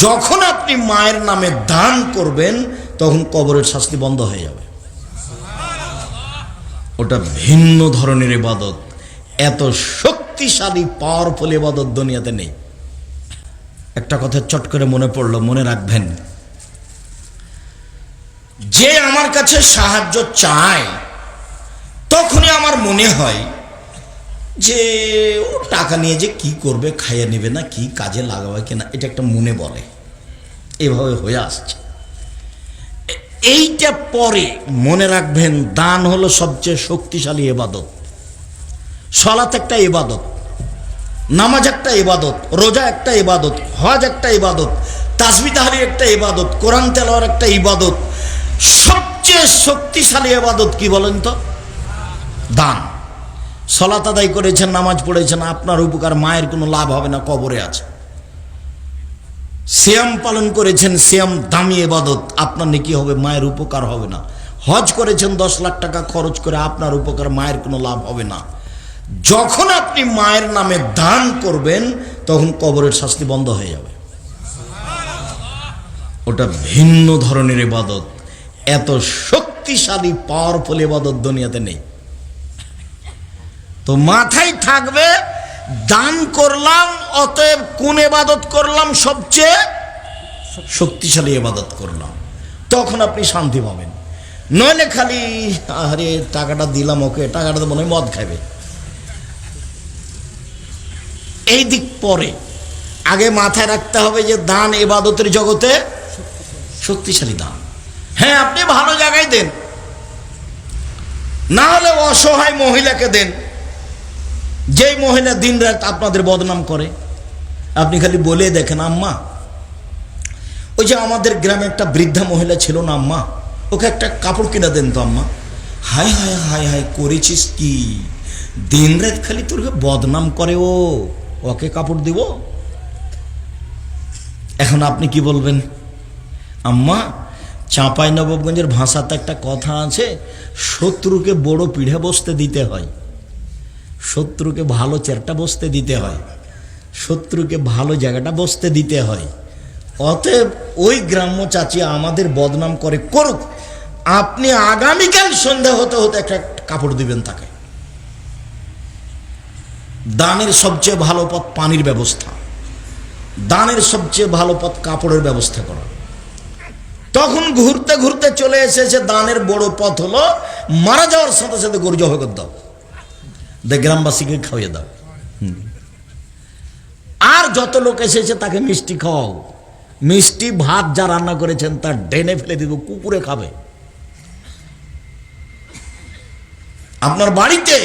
যখন আপনি মায়ের নামে দান করবেন তখন কবরের শাস্তি বন্ধ হয়ে যাবে। ওটা ভিন্ন ধরনের ইবাদত, এত শক্তিশালী পাওয়ারফুল ইবাদত দুনিয়াতে নেই। একটা কথা চট করে মনে পড়লো, মনে রাখবেন, যে আমার কাছে সাহায্য চায় তখনই আমার মনে হয় যে ও টাকা নিয়ে যে কি করবে, খাইয়ে নেবে না, কি কাজে লাগাবে কিনা, এটা একটা মনে বলে, এভাবে হয়ে আসছে। এইটা পরে মনে রাখবেন, দান হলো সবচেয়ে শক্তিশালী ইবাদত। সালাত একটা ইবাদত, নামাজ একটা ইবাদত, রোজা একটা ইবাদত, হজ একটা ইবাদত, তাসবিহ তাহলিল একটা ইবাদত, কোরআন তেলাওয়াত একটা ইবাদত। সবচেয়ে শক্তিশালী ইবাদত কি বলেন তো? দান। সালাত আদায় করেছেন, নামাজ পড়েছেন, আপনার উপকার, মায়ের কোনো লাভ হবে না, কবরে আছে। সিয়াম পালন করেছেন, সিয়াম দামি ইবাদত, আপনার নেকি হবে, মায়ের উপকার হবে না। হজ করেছেন 10 লাখ টাকা খরচ করে, আপনার উপকার, মায়ের কোনো লাভ হবে না। যখন আপনি মায়ের নামে দান করবেন তখন কবরের শাস্তি বন্ধ হয়ে যাবে। ওটা ভিন্ন ধরনের ইবাদত, এত শক্তিশালী পাওয়ারফুল ইবাদত দুনিয়াতে নেই। তো মাথায় থাকবে, দান করলাম, অতএব কোন ইবাদত করলাম? সবচেয়ে শক্তিশালী ইবাদত করলাম, তখন আপনি শান্তি পাবেন। নইলে খালি আরে টাকাটা দিলাম ওকে, টাকাটা তো মনে হয় মদ খাবে, এই দিক পরে। আগে মাথায় রাখতে হবে যে দান ইবাদতের জগতে শক্তিশালী দান। হ্যাঁ, আপনি ভালো জায়গায় দেন, না হলে অসহায় মহিলাকে দেন, যেই মহিলা দিন রাত আপনাদের বদনাম করে। আপনি খালি বলে দেখেন, আম্মা ওই যে আমাদের গ্রামে একটা বৃদ্ধা মহিলা ছিল না আম্মা, ওকে একটা কাপড় কিনে দেন তো আম্মা। হায় হায় হায় হায়, করেছিস কি? দিন রাত খালি তোরকে বদনাম করে, ওকে কাপড় দিব? এখন আপনি কি বলবেন? আম্মা, চাঁপাইনবাবগঞ্জের ভাষাতে একটা কথা আছে, শত্রুকে বড় পিঠে বসতে দিতে হয়, শত্রুকে ভালো চেয়ারটা বসতে দিতে হয়, শত্রুকে ভালো জায়গাটা বসতে দিতে হয়। অতএব ওই গ্রাম্য চাচি আমাদের বদনাম করে, করুক, আপনি আগামীকাল সন্ধ্যা হতে হতে একটা কাপড় দিবেন তাকে। দানের সবচেয়ে ভালো পথ পানির ব্যবস্থা, দানের সবচেয়ে ভালো পথ কাপড়ের ব্যবস্থা করা। তখন ঘুরতে ঘুরতে চলে এসেছে দানের বড় পথ হলো মারা যাওয়ার সাথে সাথে গরু জবাই করে দাও, গ্রামবাসীকে খাওয়িয়ে দাও। আর যত লোক এসেছে তাকে মিষ্টি খাওয়াও, মিষ্টি ভাত যা রান্না করেছেন তা ডেনে ফেলে দিব, কুকুরে খাবে। আপনার বাড়িতে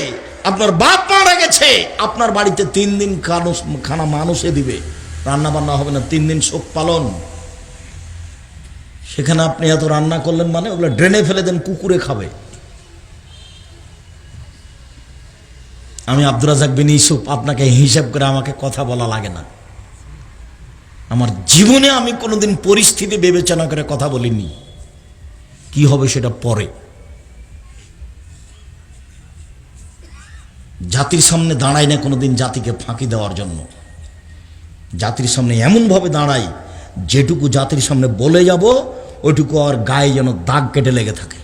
আপনার বাপ মারা গেছে, আপনার বাড়িতে 3 দিন খানা মানুষে দিবে, রান্না বান্না হবে না, 3 দিন শোক পালন। সেখানে আপনি এত রান্না করলেন মানে ওগুলো ড্রেনে ফেলে দেন, কুকুরে খাবে। আমি আব্দুর রাজ্জাক বিন ইউসুফ, আপনাকে হিসাব করে আমাকে কথা বলা লাগে না। আমার জীবনে আমি কোনোদিন পরিস্থিতি বিবেচনা করে কথা বলিনি, কি হবে সেটা পরে। জাতির সামনে দাঁড়াই না কোনোদিন জাতিকে ফাঁকি দেওয়ার জন্য। জাতির সামনে এমনভাবে দাঁড়াই যেটুকু জাতির সামনে বলে যাব ওইটুকু আর গায়ে যেন দাগ কেটে লেগে থাকে।